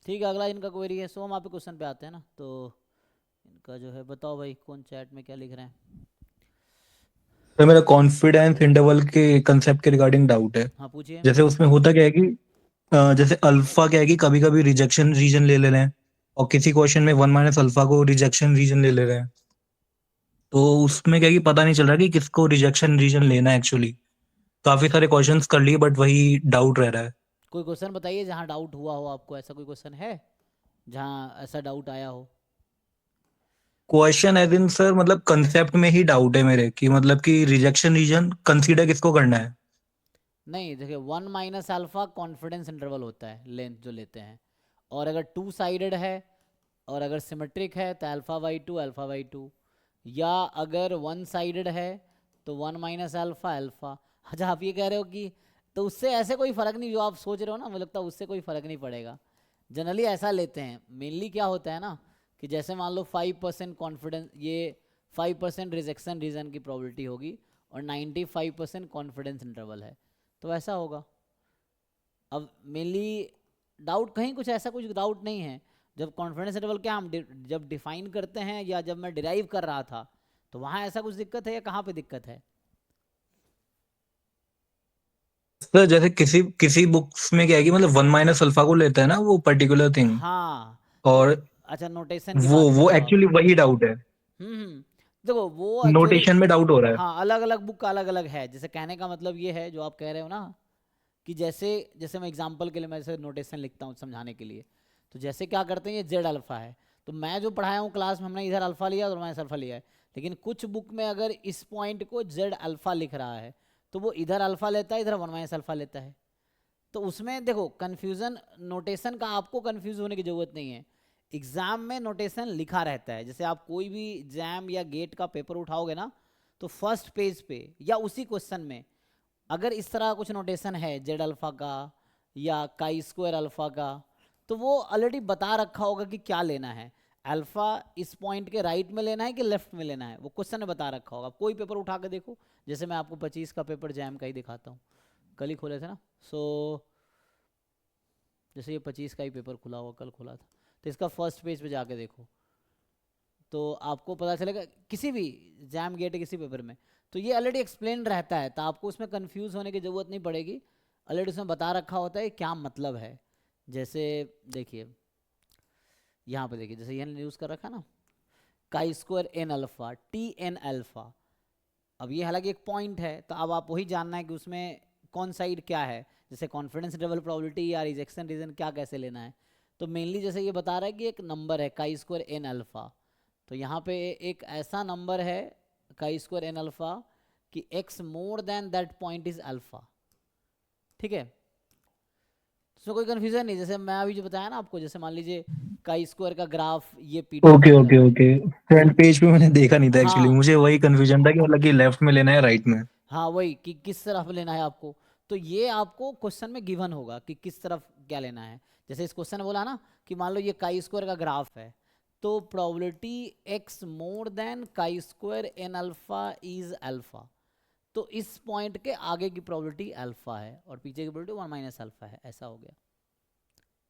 ठीक है, अगला इनका क्वेरी है। सो हम आप क्वेश्चन पे आते हैं ना, तो इनका जो है बताओ भाई, कौन चैट में क्या लिख रहे हैं। तो मेरा कॉन्फिडेंस इंटरवल के कंसेप्ट के रिगार्डिंग डाउट है। हाँ पूछिए। जैसे उसमें होता क्या है कि जैसे अल्फा क्या है कि कभी कभी रिजेक्शन रीजन ले ले रहे हैं, और किसी क्वेश्चन में वन माइनस अल्फा को रिजेक्शन रीजन ले ले रहे हैं। तो उसमें क्या है कि पता नहीं चल रहा कि किसको रिजेक्शन रीजन लेना है एक्चुअली। काफी सारे क्वेश्चंस कर लिए बट वही डाउट रह रहा है। कोई क्वेश्चन बताइए जहाँ डाउट हुआ हो आपको, ऐसा कोई क्वेश्चन है जहाँ ऐसा डाउट आया हो। क्वेश्चन एज इन सर, मतलब कंसेप्ट में ही डाउट है मेरे कि मतलब कि रिजेक्शन रीजन कंसीडर किसको करना है। नहीं देखिए, one minus alpha confidence interval होता है, लेंथ जो लेते हैं। और अगर टू साइडेड है और अगर सिमेट्रिक है तो अल्फा बाई टू। या अगर वन साइडेड है तो वन माइनस अल्फा अल्फा। अच्छा, आप ये कह रहे हो कि तो उससे ऐसे कोई फ़र्क नहीं, जो आप सोच रहे हो ना, मुझे लगता है उससे कोई फ़र्क नहीं पड़ेगा। जनरली ऐसा लेते हैं, मेनली क्या होता है ना, कि जैसे मान लो 5% कॉन्फिडेंस, ये 5% रिजेक्शन रीजन की प्रोबेबिलिटी होगी और 95% कॉन्फिडेंस इंटरवल है, तो ऐसा होगा। अब मेनली डाउट कहीं कुछ ऐसा कुछ डाउट नहीं है। जब कॉन्फिडेंस इंटरवल क्या हम जब डिफाइन करते हैं या जब मैं डिराइव कर रहा था, तो वहाँ ऐसा कुछ दिक्कत है या कहाँ पे दिक्कत है। सर जैसे किसी किसी बुक्स में क्या है कि मतलब वन माइनस अल्फा को लेता है ना वो पर्टिकुलर थिंग। हाँ, तो और अच्छा नोटेशन की वो बात कर वो रहे हो आप। एक्चुअली वही डाउट है। देखो वो एक्चुअली, नोटेशन में डाउट हो रहा है। हाँ अलग अलग बुक का अलग अलग है। जैसे कहने का मतलब ये है जो आप कह रहे हो ना, कि जैसे जैसे मैं एग्जांपल के लिए मैं जैसे नोटेशन लिखता हूँ समझाने के लिए, तो जैसे क्या करते हैं, ये जेड अल्फ़ा है, तो मैं जो पढ़ाया हूँ क्लास में, हमने इधर अल्फ़ा लिया और माइनस अल्फ़ा लिया है। लेकिन कुछ बुक में अगर इस पॉइंट को जेड अल्फ़ा लिख रहा है, तो वो इधर अल्फ़ा लेता है, इधर वन माइनस अल्फ़ा लेता है। तो उसमें देखो कन्फ्यूज़न, नोटेशन का आपको कन्फ्यूज होने की ज़रूरत नहीं है। एग्ज़ाम में नोटेशन लिखा रहता है। जैसे आप कोई भी एग्जाम या गेट का पेपर उठाओगे ना, तो फर्स्ट पेज पे या उसी क्वेश्चन में अगर इस तरह कुछ नोटेशन है जेड अल्फ़ा का या काई स्क्वायर अल्फ़ा का, तो वो ऑलरेडी बता रखा होगा कि क्या लेना है। अल्फ़ा इस पॉइंट के राइट में लेना है कि लेफ्ट में लेना है, वो क्वेश्चन में बता रखा होगा। कोई पेपर उठा के देखो, जैसे मैं आपको 25 का पेपर जैम का ही दिखाता हूँ, कल ही खोले थे ना। सो जैसे ये 25 का ही पेपर खुला हुआ, कल खुला था, तो इसका फर्स्ट पेज पे जाके देखो, तो आपको पता चलेगा किसी भी जैम गेट किसी पेपर में, तो ये ऑलरेडी एक्सप्लेन रहता है, तो आपको उसमें कंफ्यूज होने की ज़रूरत नहीं पड़ेगी। ऑलरेडी उसमें बता रखा होता है क्या मतलब है। जैसे देखिए, यहाँ पे देखिए, जैसे ये यूज़ कर रखा है ना, chi square N alpha T N alpha. अब ये हालांकि एक पॉइंट है, तो अब आप वही जानना है कि उसमें कौन साइड क्या है, जैसे कॉन्फिडेंस इंटरवल प्रोबेबिलिटी या रिजेक्शन रीजन क्या कैसे लेना है। तो मेनली जैसे ये बता रहा है कि एक नंबर है काई स्क्वायर एन अल्फ़ा, तो यहाँ पे एक ऐसा नंबर है काई स्क्वायर एन अल्फ़ा कि x more then that point is alpha. ठीक है, इसमें कोई कन्फ्यूजन नहीं। जैसे मैं अभी जो बताया ना आपको, जैसे मान लीजिए काई स्क्वायर का ग्राफ ये पीडीएफ ओके में मिला। Okay okay. फ्रंट पेज पे मैंने देखा नहीं था एक्चुअली, हाँ मुझे वही कंफ्यूजन था कि मतलब कि लेफ्ट में लेना है राइट में। हाँ, वही कि किस तरफ लेना है आपको। तो ये आपको क्वेश्चन में गिवन होगा कि किस तरफ क्या लेना है। जैसे इस क्वेश्चन में बोला ना कि मान लो ये काई स्क्वायर का ग्राफ है, तो probability X more than chi square N alpha is alpha. तो इस पॉइंट के आगे की प्रोबेबिलिटी अल्फा है और पीछे की प्रोबेबिलिटी वन माइनस अल्फा है, ऐसा हो गया।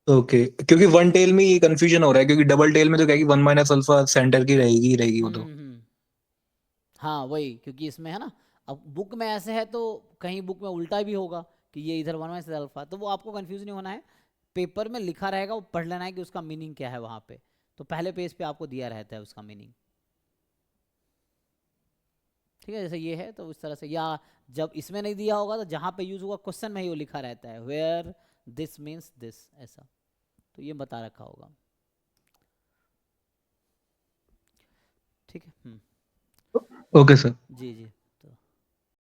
ओके, क्योंकि वन टेल में ये कंफ्यूजन हो रहा है, क्योंकि डबल टेल में तो क्या है कि वन माइनस अल्फा सेंटर की रहेगी ही रहेगी वो तो। हम्म। हाँ वही, क्योंकि इसमें है ना, अब बुक में ऐसे है तो कहीं बुक में उल्टा भी होगा कि ये इधर वन माइनस अल्फा, तो वो आपको कंफ्यूज नहीं होना है। पेपर में लिखा रहेगा, वो पढ़ लेना है कि उसका मीनिंग क्या है वहाँ पे। तो पहले पेज पे आपको दिया रहता है उसका मीनिंग। ठीक है, जैसे ये है तो उस तरह से, या जब इसमें नहीं दिया होगा तो जहाँ पे यूज होगा क्वेश्चन में ही वो लिखा रहता है, वेयर दिस मीन्स दिस, ऐसा। तो ये बता रखा होगा। ठीक है। Okay sir. जी जी।